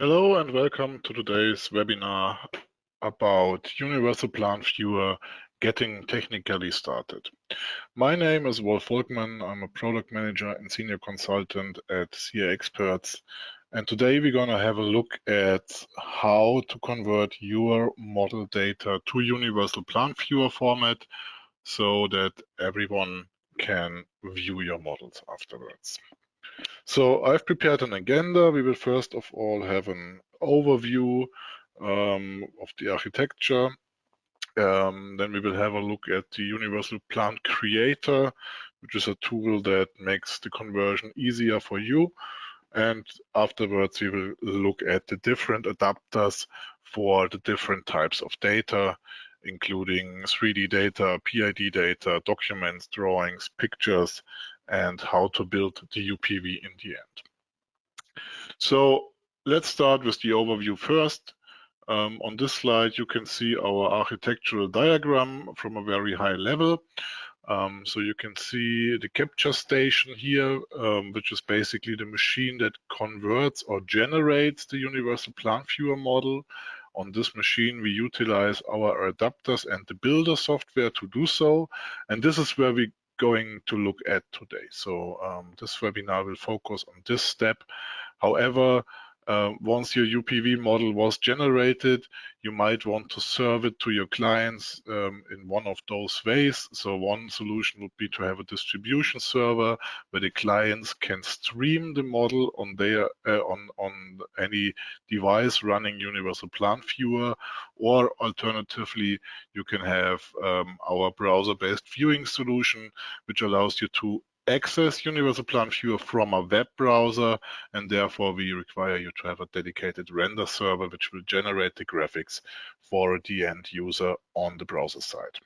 Hello and welcome to today's webinar about UniversalPlantViewer Getting Technically Started. My name is Wolf Volkmann. I'm a product manager and senior consultant at CA Experts. And today we're going to have a look at how to convert your model data to UniversalPlantViewer format so that everyone can view your models afterwards. So I've prepared an agenda. We will first of all have an overview of the architecture. Then we will have a look at the UniversalPlantCreator, which is a tool that makes the conversion easier for you. And afterwards, we will look at the different adapters for the different types of data, including 3D data, PID data, documents, drawings, pictures, and how to build the UPV in the end. So let's start with the overview first. On this slide, you can see our architectural diagram from a very high level. So you can see the capture station here, which is basically the machine that converts or generates the UniversalPlantViewer model. On this machine, we utilize our adapters and the builder software to do so. And this is where we're going to look at today. So this webinar will focus on this step. However, once your UPV model was generated, you might want to serve it to your clients in one of those ways. So one solution would be to have a distribution server where the clients can stream the model on their on any device running UniversalPlantViewer, or alternatively, you can have our browser-based viewing solution, which allows you to access UniversalPlantViewer from a web browser, and therefore we require you to have a dedicated render server which will generate the graphics for the end user on the browser side.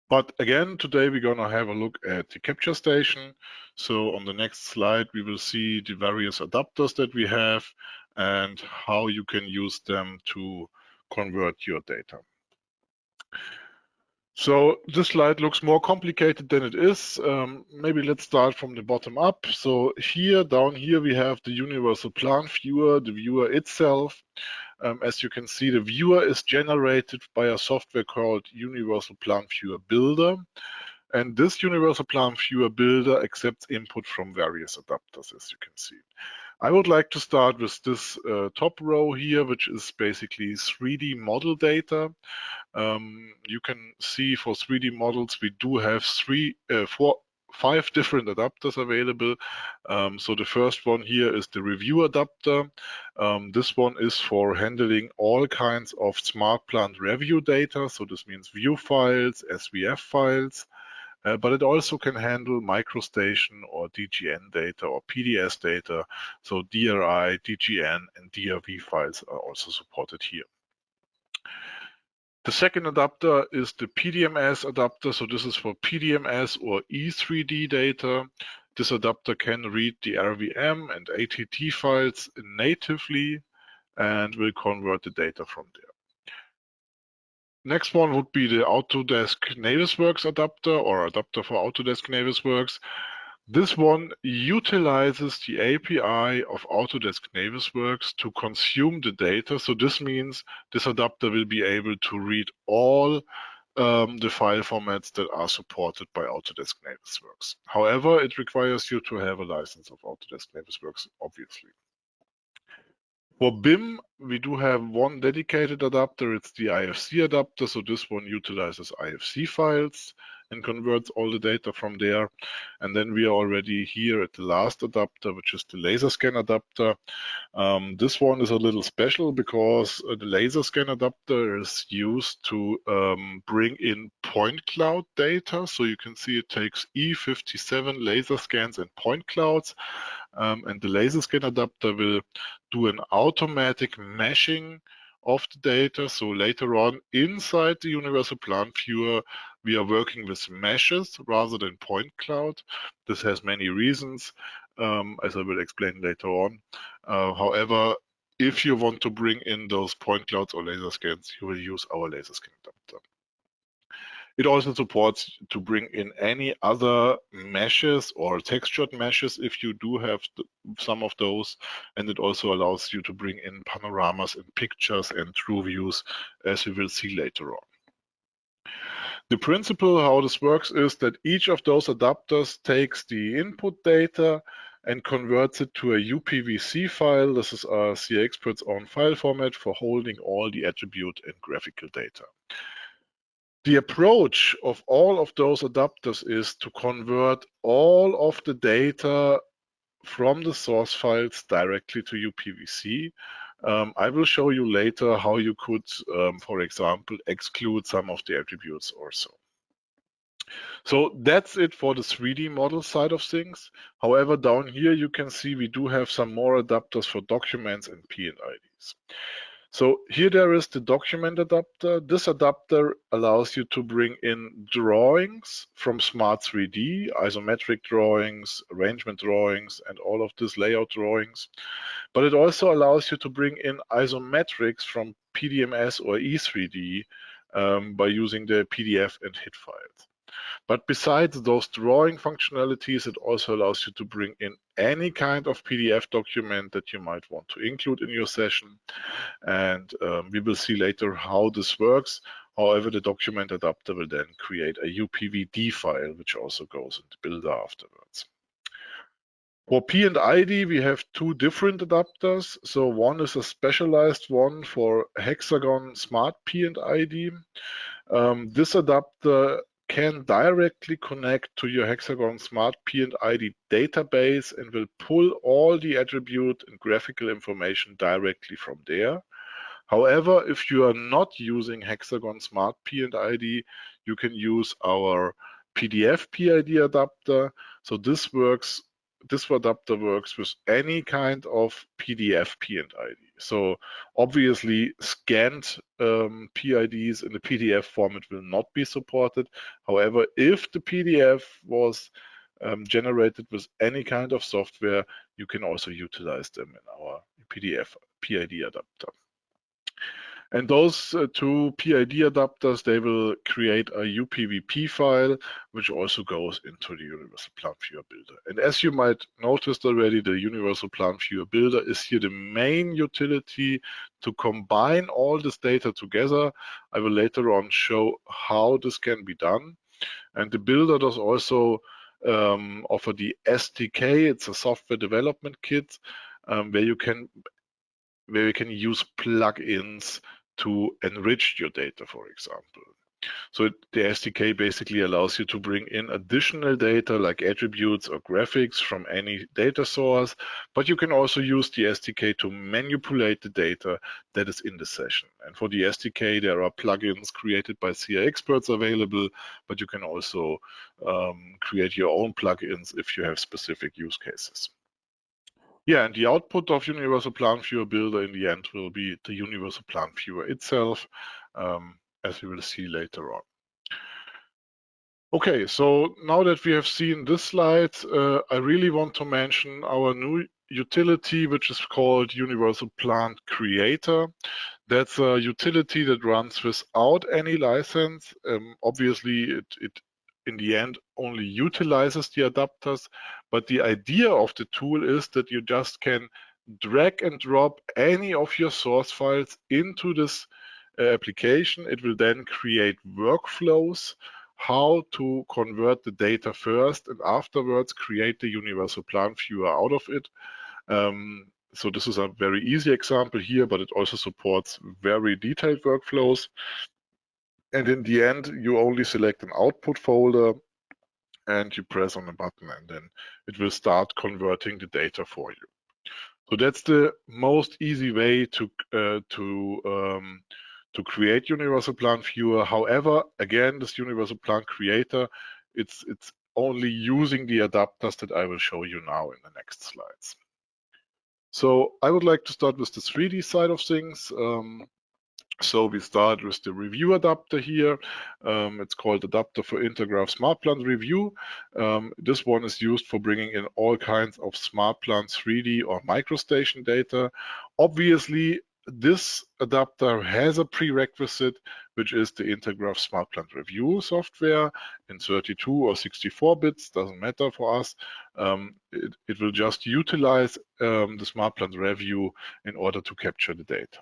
But again, today we're going to have a look at the capture station. So on the next slide, we will see the various adapters that we have and how you can use them to convert your data. So this slide looks more complicated than it is. Maybe let's start from the bottom up. So here, down here, we have the UniversalPlantViewer, the viewer itself. As you can see, the viewer is generated by a software called UniversalPlantViewer Builder. And this UniversalPlantViewer Builder accepts input from various adapters, as you can see. I would like to start with this top row here, which is basically 3D model data. You can see for 3D models, we do have 5 different adapters available. So the first one here is the review adapter. This one is for handling all kinds of SmartPLANTReview data. So this means view files, SVF files. But it also can handle MicroStation or DGN data or PDS data. So DRI, DGN, and DRV files are also supported here. The second adapter is the PDMS adapter. So this is for PDMS or E3D data. This adapter can read the RVM and ATT files natively and will convert the data from there. Next one would be the Autodesk Navisworks adapter or adapter for Autodesk Navisworks. This one utilizes the API of Autodesk Navisworks to consume the data. So this means this adapter will be able to read all the file formats that are supported by Autodesk Navisworks. However, it requires you to have a license of Autodesk Navisworks, obviously. For BIM, we do have one dedicated adapter. It's the IFC adapter. So this one utilizes IFC files and converts all the data from there. And then we are already here at the last adapter, which is the laser scan adapter. This one is a little special because the laser scan adapter is used to bring in point cloud data. So you can see it takes E57 laser scans and point clouds. And the laser scan adapter will do an automatic meshing of the data. So later on, inside the UniversalPlantViewer, we are working with meshes rather than point cloud. This has many reasons, as I will explain later on. However, if you want to bring in those point clouds or laser scans, you will use our laser scan adapter. It also supports to bring in any other meshes or textured meshes if you do have some of those, and it also allows you to bring in panoramas and pictures and true views, as we will see later on. The principle how this works is that each of those adapters takes the input data and converts it to a UPVC file. This is our CA Expert's own file format for holding all the attribute and graphical data. The approach of all of those adapters is to convert all of the data from the source files directly to UPVC. I will show you later how you could, for example, exclude some of the attributes or so. So that's it for the 3D model side of things. However, down here you can see we do have some more adapters for documents and PIDs. So here there is the document adapter. This adapter allows you to bring in drawings from Smart3D, isometric drawings, arrangement drawings, and all of these layout drawings. But it also allows you to bring in isometrics from PDMS or E3D by using the PDF and HID files. But besides those drawing functionalities, it also allows you to bring in any kind of PDF document that you might want to include in your session. And we will see later how this works. However, the document adapter will then create a UPVD file, which also goes in the builder afterwards. For PID, we have two different adapters. So one is a specialized one for hexagon SmartPID. This adapter can directly connect to your hexagon SmartPID database and will pull all the attribute and graphical information directly from there. However, if you are not using hexagon SmartPID, you can use our PDFPID adapter. So this adapter works with any kind of PDFPID. So obviously scanned PIDs in the PDF format will not be supported. However, if the PDF was generated with any kind of software, you can also utilize them in our PDFPID adapter. And those two PID adapters, they will create a UPVP file, which also goes into the UniversalPlantViewer Builder. And as you might noticed already, the UniversalPlantViewer Builder is here the main utility to combine all this data together. I will later on show how this can be done. And the builder does also offer the SDK. It's a software development kit where you can use plugins to enrich your data, for example. So the SDK basically allows you to bring in additional data like attributes or graphics from any data source, but you can also use the SDK to manipulate the data that is in the session. And for the SDK, there are plugins created by CA experts available, but you can also create your own plugins if you have specific use cases. Yeah, and the output of UniversalPlantViewer Builder in the end will be the UniversalPlantViewer itself, as we will see later on. Okay, so now that we have seen this slide, I really want to mention our new utility, which is called UniversalPlantCreator. That's a utility that runs without any license. Obviously, it in the end only utilizes the adapters, but the idea of the tool is that you just can drag and drop any of your source files into this application. It will then create workflows how to convert the data first and afterwards create the UniversalPlantViewer out of it. So this is a very easy example here, but it also supports very detailed workflows. And in the end, you only select an output folder and you press on a button, and then it will start converting the data for you. So that's the most easy way to create UniversalPlantViewer. However, again, this UniversalPlantCreator, it's only using the adapters that I will show you now in the next slides. So I would like to start with the 3D side of things. So we start with the review adapter here. It's called Adapter for Intergraph SmartPLANReview. This one is used for bringing in all kinds of SmartPLAN 3D or microstation data. Obviously, this adapter has a prerequisite, which is the Intergraph SmartPLANTReview software in 32 or 64 bits, doesn't matter for us. It will just utilize the SmartPLANTReview in order to capture the data.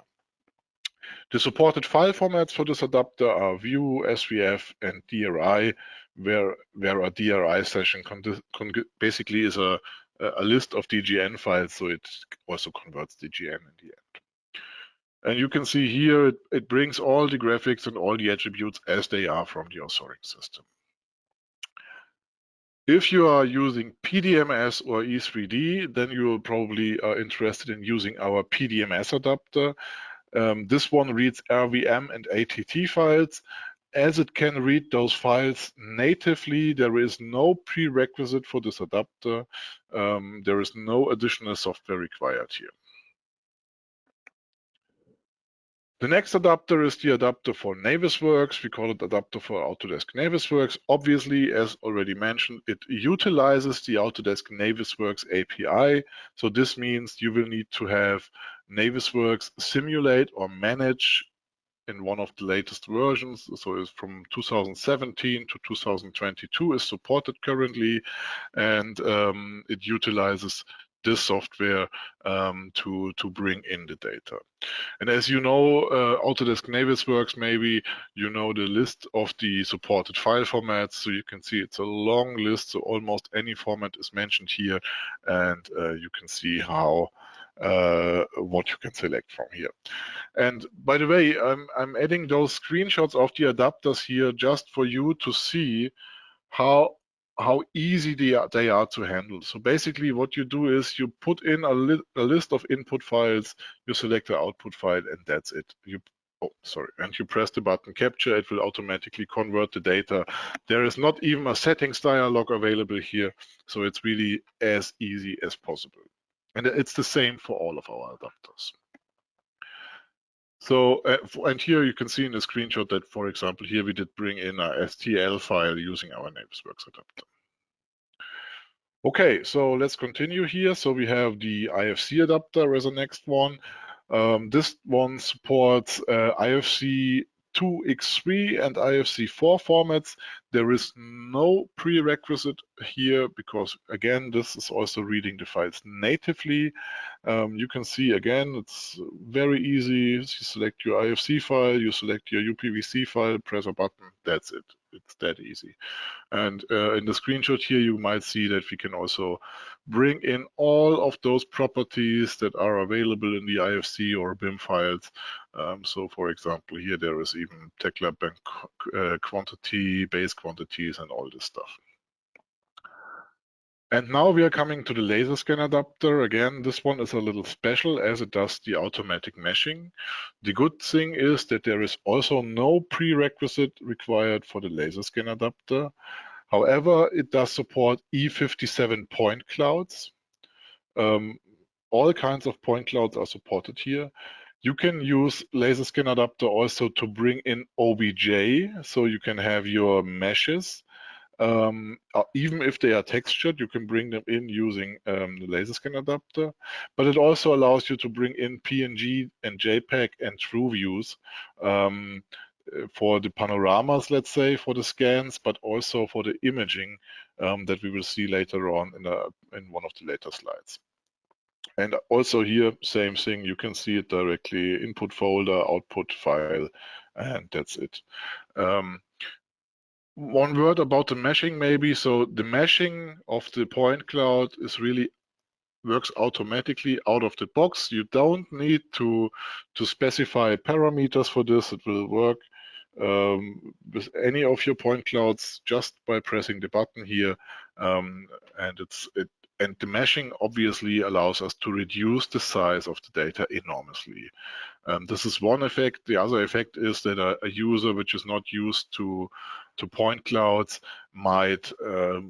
The supported file formats for this adapter are View, SVF, and DRI, where a DRI session basically is a list of DGN files, so it also converts DGN in the end. And you can see here, it brings all the graphics and all the attributes as they are from the authoring system. If you are using PDMS or E3D, then you will probably are interested in using our PDMS adapter. This one reads RVM and ATT files. As it can read those files natively, there is no prerequisite for this adapter. There is no additional software required here. The next adapter is the adapter for Navisworks. We call it adapter for Autodesk Navisworks. Obviously, as already mentioned, it utilizes the Autodesk Navisworks API. So this means you will need to have Navisworks simulate or manage in one of the latest versions. So it's from 2017 to 2022 is supported currently, and it utilizes this software to bring in the data. And as you know, Autodesk Navisworks, maybe you know the list of the supported file formats. So you can see it's a long list, so almost any format is mentioned here, and you can see how what you can select from here. And by the way, I'm adding those screenshots of the adapters here just for you to see how easy they are to handle. So basically what you do is you put in a list of input files, you select the output file, and that's it. And you press the button capture, it will automatically convert the data. There is not even a settings dialog available here, so it's really as easy as possible. And it's the same for all of our adapters. So, and here you can see in the screenshot that, for example, here we did bring in a STL file using our Navisworks adapter. Okay, so let's continue here. So we have the IFC adapter as the next one. This one supports IFC 2x3 and IFC 4 formats. There is no prerequisite here because, again, this is also reading the files natively. You can see, again, it's very easy. You select your IFC file, you select your UPVC file, press a button, that's it. It's that easy. And in the screenshot here, you might see that we can also bring in all of those properties that are available in the IFC or BIM files. So for example, here there is even TechLab bank quantity, base quantities, and all this stuff. And now we are coming to the laser scan adapter. Again, this one is a little special as it does the automatic meshing. The good thing is that there is also no prerequisite required for the laser scan adapter. However, it does support E57 point clouds. All kinds of point clouds are supported here. You can use laser scan adapter also to bring in OBJ, so you can have your meshes. Even if they are textured, you can bring them in using the laser scan adapter, but it also allows you to bring in PNG and JPEG and true views for the panoramas, let's say, for the scans, but also for the imaging that we will see later on in one of the later slides. And also here, same thing, you can see it directly, input folder, output file, and that's it. One word about the meshing maybe. So the meshing of the point cloud is really works automatically out of the box. You don't need to specify parameters for this. It will work with any of your point clouds just by pressing the button here. And the meshing obviously allows us to reduce the size of the data enormously. This is one effect. The other effect is that a user which is not used to point clouds might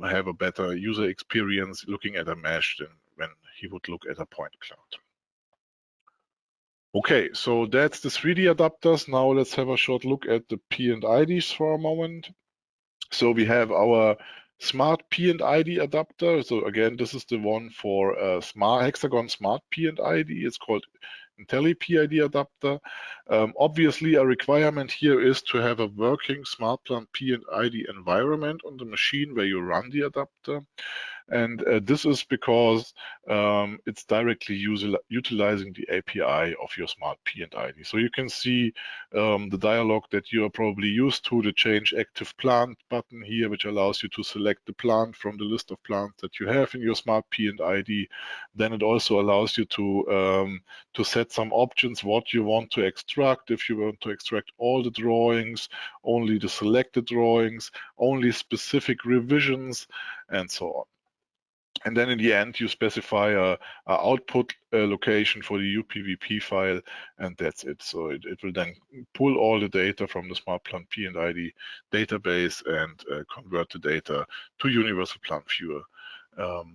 have a better user experience looking at a mesh than when he would look at a point cloud. Okay, so that's the 3D adapters. Now let's have a short look at the P&IDs for a moment. So we have our SmartPID Adapter. So again, this is the one for Hexagon SmartPID. It's called IntelliPID Adapter. Obviously, a requirement here is to have a working SmartPLAN-PID environment on the machine where you run the adapter. And this is because it's directly utilizing the API of your SmartPID. So you can see the dialog that you are probably used to, the Change Active Plant button here, which allows you to select the plant from the list of plants that you have in your SmartPID. Then it also allows you to set some options, what you want to extract. If you want to extract all the drawings, only the selected drawings, only specific revisions, and so on. And then in the end, you specify a output location for the UPVP file, and that's it. So it will then pull all the data from the SmartPLAN-PID database and convert the data to UniversalPlantViewer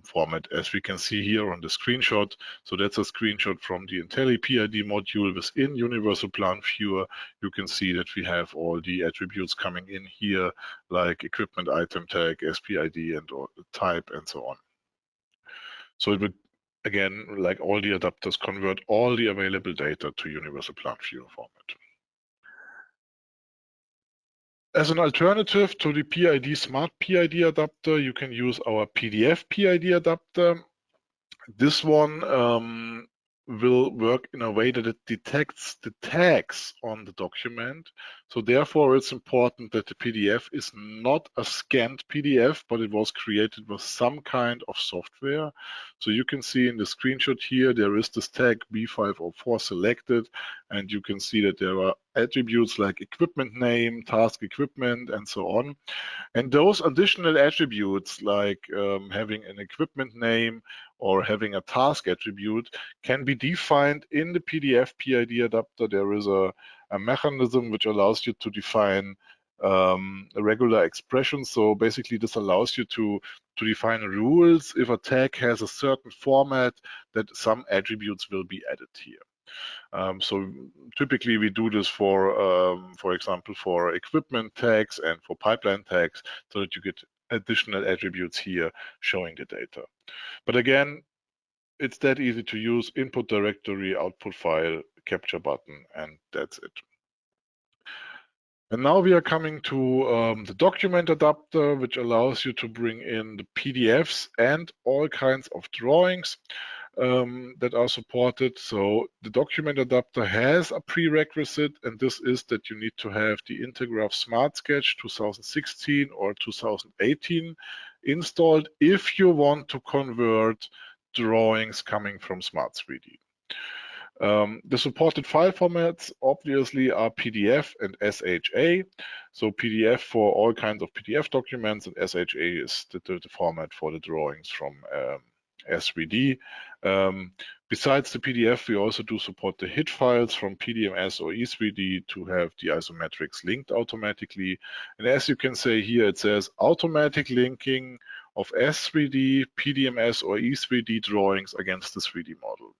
format, as we can see here on the screenshot. So that's a screenshot from the IntelliPID module within UniversalPlantViewer. You can see that we have all the attributes coming in here, like equipment item tag, SPID, and type, and so on. So it would, again, like all the adapters, convert all the available data to UniversalPlantViewer format. As an alternative to the PID SmartPID adapter, you can use our PDFPID adapter. This one will work in a way that it detects the tags on the document. So therefore, it's important that the PDF is not a scanned PDF, but it was created with some kind of software. So you can see in the screenshot here, there is this tag B504 selected, and you can see that there are attributes like equipment name, task equipment, and so on. And those additional attributes, like having an equipment name or having a task attribute, can be defined in the PDFPID adapter. There is a mechanism which allows you to define a regular expression. So basically, this allows you to define rules. If a tag has a certain format, that some attributes will be added here. So typically we do this for example, for equipment tags and for pipeline tags, so that you get additional attributes here showing the data. But again, it's that easy to use: input directory, output file, capture button, and that's it. And now we are coming to the document adapter, which allows you to bring in the PDFs and all kinds of drawings that are supported. So the document adapter has a prerequisite, and this is that you need to have the Intergraph Smart Sketch 2016 or 2018 installed if you want to convert drawings coming from Smart3D. The supported file formats obviously are PDF and SHA. So PDF for all kinds of PDF documents, and SHA is the format for the drawings from S3D. Besides the PDF, we also do support the HID files from PDMS or E3D to have the isometrics linked automatically. And as you can see here, it says automatic linking of S3D, PDMS or E3D drawings against the 3D model.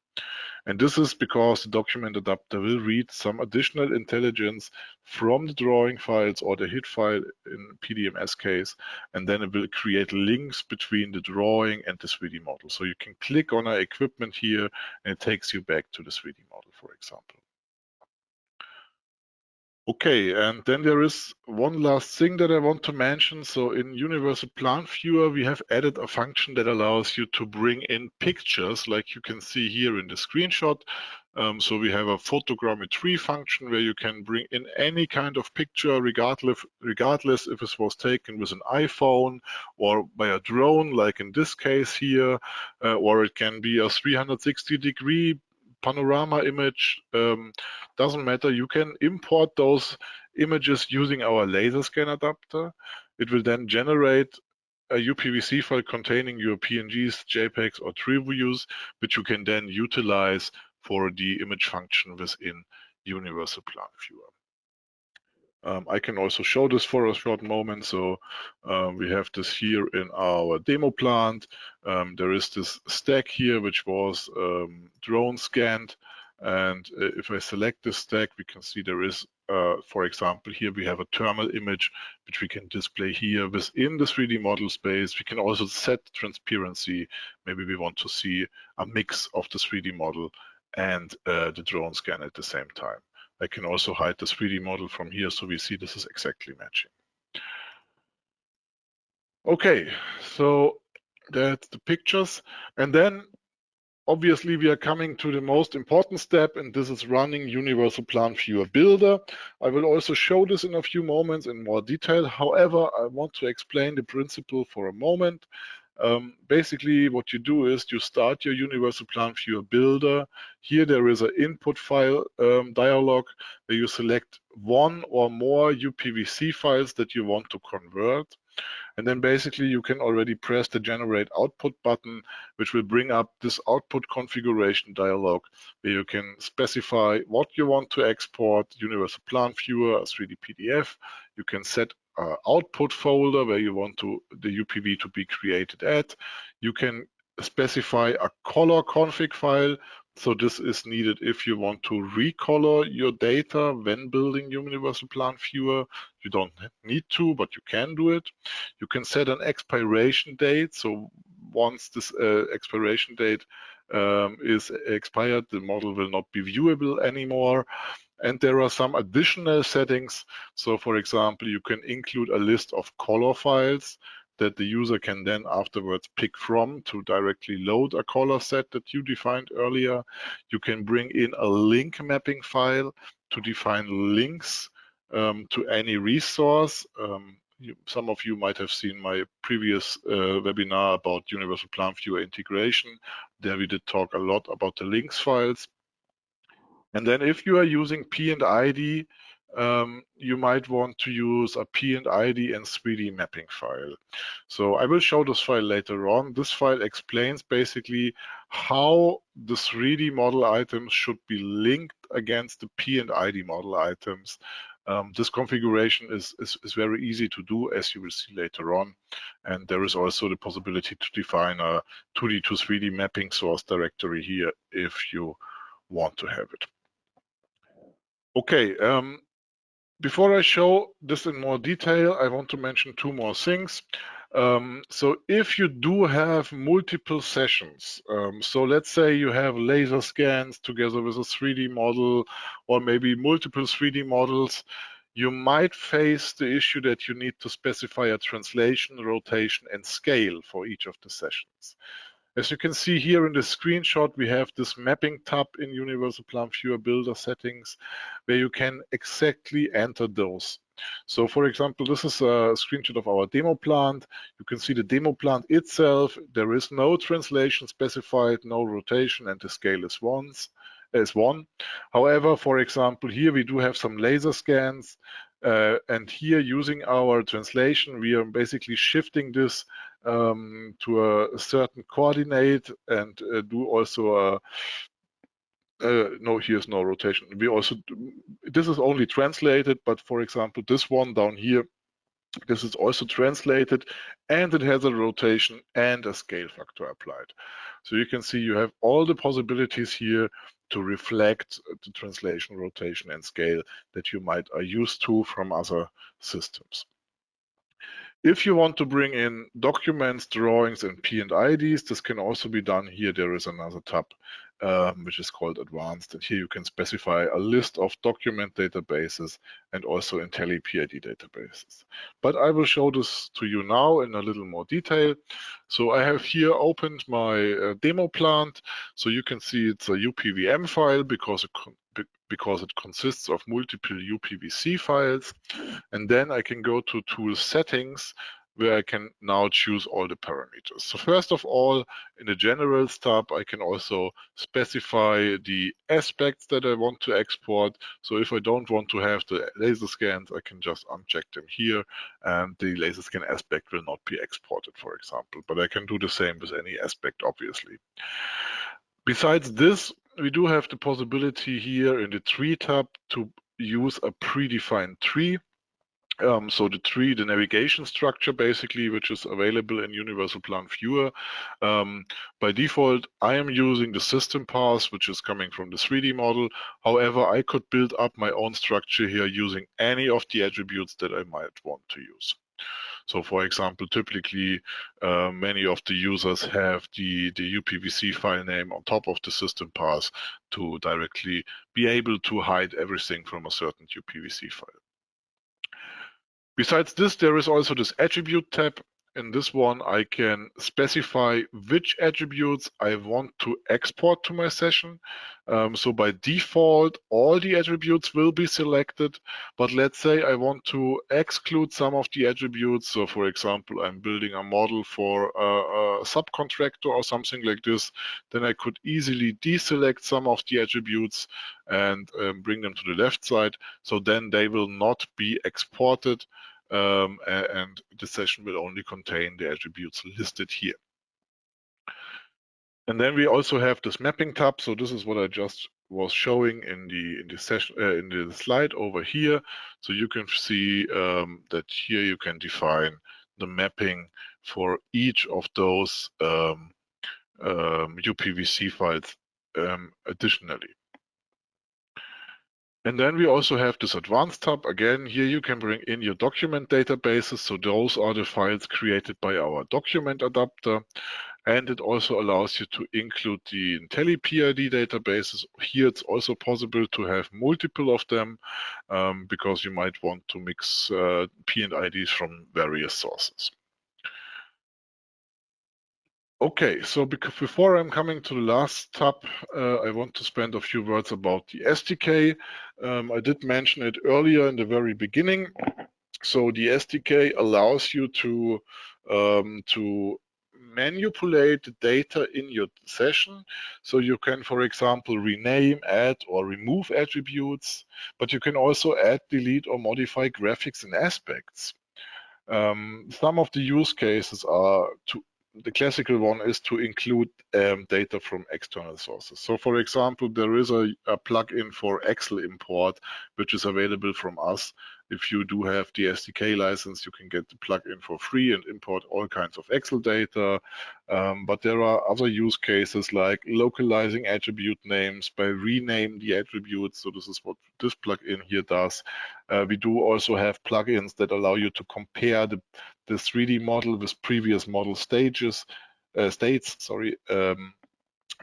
And this is because the document adapter will read some additional intelligence from the drawing files or the HID file in PDMS case, and then it will create links between the drawing and the 3D model. So you can click on our equipment here and it takes you back to the 3D model, for example. Okay, and then there is one last thing that I want to mention. So in UniversalPlantViewer, we have added a function that allows you to bring in pictures, like you can see here in the screenshot. So we have a photogrammetry function where you can bring in any kind of picture, regardless if it was taken with an iPhone or by a drone, like in this case here, or it can be a 360-degree panorama image. Doesn't matter. You can import those images using our laser scan adapter. It will then generate a UPVC file containing your PNGs, JPEGs, or tree views, which you can then utilize for the image function within UniversalPlantViewer. I can also show this for a short moment. So we have this here in our demo plant. There is this stack here, which was drone scanned. And if I select this stack, we can see there is, for example, here we have a thermal image, which we can display here within the 3D model space. We can also set transparency. Maybe we want to see a mix of the 3D model and the drone scan at the same time. I can also hide the 3D model from here, so we see this is exactly matching. Okay, so that's the pictures. And then obviously we are coming to the most important step, and this is running UniversalPlantViewer Builder. I will also show this in a few moments in more detail. However, I want to explain the principle for a moment. Basically, what you do is you start your UniversalPlantViewer Builder. Here there is an input file dialog where you select one or more UPVC files that you want to convert. And then basically you can already press the generate output button, which will bring up this output configuration dialog where you can specify what you want to export, UniversalPlantViewer, a 3D PDF. You can set an output folder where you want the UPV to be created at. You can specify a color config file. So this is needed if you want to recolor your data when building UniversalPlantViewer. You don't need to, but you can do it. You can set an expiration date. So once this expiration date is expired, the model will not be viewable anymore. And there are some additional settings. So for example, you can include a list of color files that the user can then afterwards pick from to directly load a color set that you defined earlier. You can bring in a link mapping file to define links to any resource. Some of you might have seen my previous webinar about UniversalPlantViewer integration. There we did talk a lot about the links files. And then if you are using PID, you might want to use a PID and 3D mapping file. So I will show this file later on. This file explains basically how the 3D model items should be linked against the PID model items. This configuration is very easy to do, as you will see later on. And there is also the possibility to define a 2D to 3D mapping source directory here if you want to have it. Okay, before I show this in more detail, I want to mention two more things. So if you do have multiple sessions, so let's say you have laser scans together with a 3D model, or maybe multiple 3D models, you might face the issue that you need to specify a translation, rotation, and scale for each of the sessions. As you can see here in the screenshot, we have this mapping tab in UniversalPlantViewer Builder settings where you can exactly enter those. So for example, this is a screenshot of our demo plant. You can see the demo plant itself. There is no translation specified, no rotation, and the scale is 1. However, for example, here we do have some laser scans. And here using our translation, we are basically shifting this to a certain coordinate and do also no, here's no rotation. We also, this is only translated, but for example, this one down here, this is also translated and it has a rotation and a scale factor applied. So you can see you have all the possibilities here to reflect the translation, rotation, and scale that you might are used to from other systems. If you want to bring in documents, drawings, and PIDs, this can also be done here. There is another tab which is called Advanced, and here you can specify a list of document databases and also IntelliPID databases. But I will show this to you now in a little more detail. So I have here opened my demo plant. So you can see it's a UPVM file because it consists of multiple UPVC files. And then I can go to Tool Settings, where I can now choose all the parameters. So first of all, in the Generals tab, I can also specify the aspects that I want to export. So if I don't want to have the laser scans, I can just uncheck them here, and the laser scan aspect will not be exported, for example. But I can do the same with any aspect, obviously. Besides this, we do have the possibility here in the Tree tab to use a predefined tree. So the tree, the navigation structure basically, which is available in UniversalPlantViewer. By default, I am using the system path, which is coming from the 3D model. However, I could build up my own structure here using any of the attributes that I might want to use. So for example, typically many of the users have the UPVC file name on top of the system path to directly be able to hide everything from a certain UPVC file. Besides this, there is also this attribute tab. In this one, I can specify which attributes I want to export to my session. So by default, all the attributes will be selected, but let's say I want to exclude some of the attributes. So for example, I'm building a model for a subcontractor or something like this, then I could easily deselect some of the attributes and bring them to the left side. So then they will not be exported. And the session will only contain the attributes listed here. And then we also have this mapping tab. So this is what I just was showing in the session in the slide over here. So you can see that here you can define the mapping for each of those UPVC files additionally. And then we also have this advanced tab. Again, here you can bring in your document databases. So those are the files created by our document adapter. And it also allows you to include the IntelliPID databases. Here it's also possible to have multiple of them because you might want to mix P&IDs from various sources. Okay, so before I'm coming to the last tab, I want to spend a few words about the SDK. I did mention it earlier in the very beginning. So the SDK allows you to manipulate the data in your session. So you can, for example, rename, add, or remove attributes, but you can also add, delete, or modify graphics and aspects. Some of the use cases are the classical one is to include data from external sources. So for example, there is a plugin for Excel import, which is available from us. If you do have the SDK license, you can get the plugin for free and import all kinds of Excel data. But there are other use cases like localizing attribute names by rename the attributes. So this is what this plugin here does. We do also have plugins that allow you to compare the 3D model with previous model states.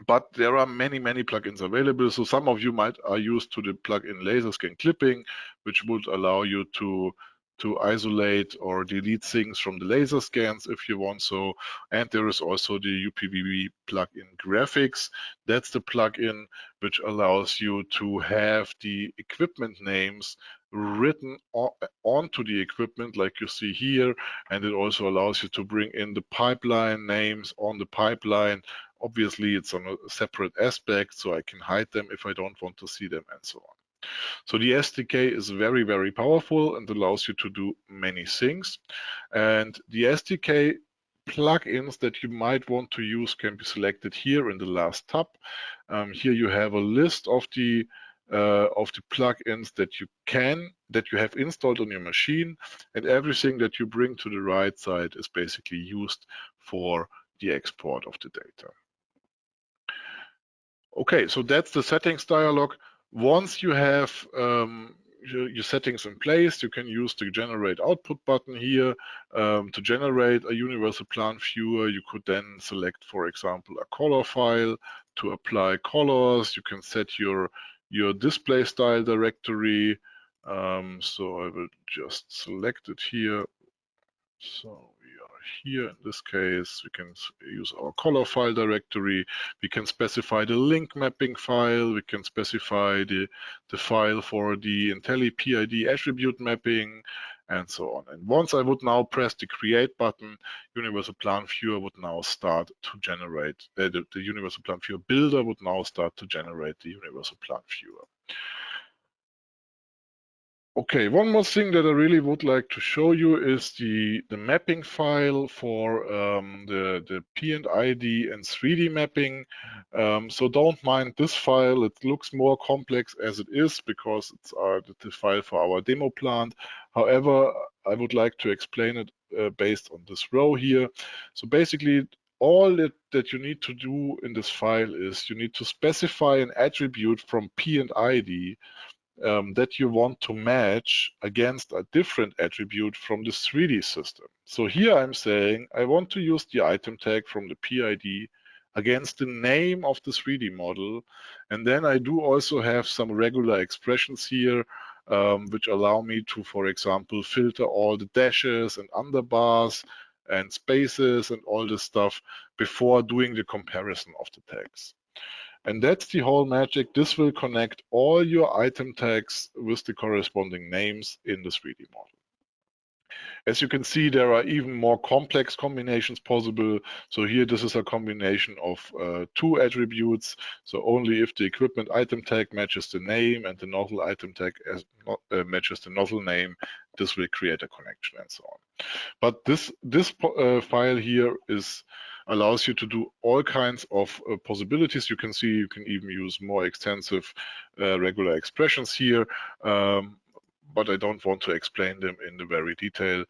But there are many plugins available. So some of you are used to the plugin laser scan clipping, which would allow you to isolate or delete things from the laser scans if you want so. And there is also the UPV plugin graphics. That's the plugin which allows you to have the equipment names written onto the equipment like you see here. And it also allows you to bring in the pipeline names on the pipeline. Obviously, it's on a separate aspect, so I can hide them if I don't want to see them and so on. So the SDK is very powerful and allows you to do many things. And the SDK plugins that you might want to use can be selected here in the last tab. Here you have a list of the plugins that you have installed on your machine, and everything that you bring to the right side is basically used for the export of the data. Okay, so that's the settings dialog. Once you have your settings in place, you can use the generate output button here to generate a universal plant viewer. You could then select, for example, a color file to apply colors. You can set your display style directory. So I will just select it here. So we are here. In this case, we can use our color file directory. We can specify the link mapping file. We can specify the file for the IntelliPID attribute mapping, and so on. And once I would now press the create button, UniversalPlantViewer would now start to generate, the UniversalPlantViewer Builder would now start to generate the UniversalPlantViewer. Okay, one more thing that I really would like to show you is the mapping file for the P&ID and 3D mapping. So don't mind this file. It looks more complex as it is because it's the file for our demo plant. However, I would like to explain it based on this row here. So basically, all that you need to do in this file is you need to specify an attribute from P&ID that you want to match against a different attribute from the 3D system. So here I'm saying I want to use the item tag from the PID against the name of the 3D model. And then I do also have some regular expressions here, which allow me to, for example, filter all the dashes and underbars and spaces and all this stuff before doing the comparison of the tags. And that's the whole magic. This will connect all your item tags with the corresponding names in the 3D model. As you can see, there are even more complex combinations possible. So here, this is a combination of two attributes. So only if the equipment item tag matches the name and the nozzle item tag matches the nozzle name, this will create a connection and so on. But this file here allows you to do all kinds of possibilities. You can see you can even use more extensive regular expressions here. But I don't want to explain them in the very detail.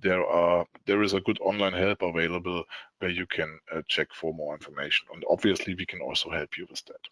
There is a good online help available where you can check for more information. And obviously, we can also help you with that.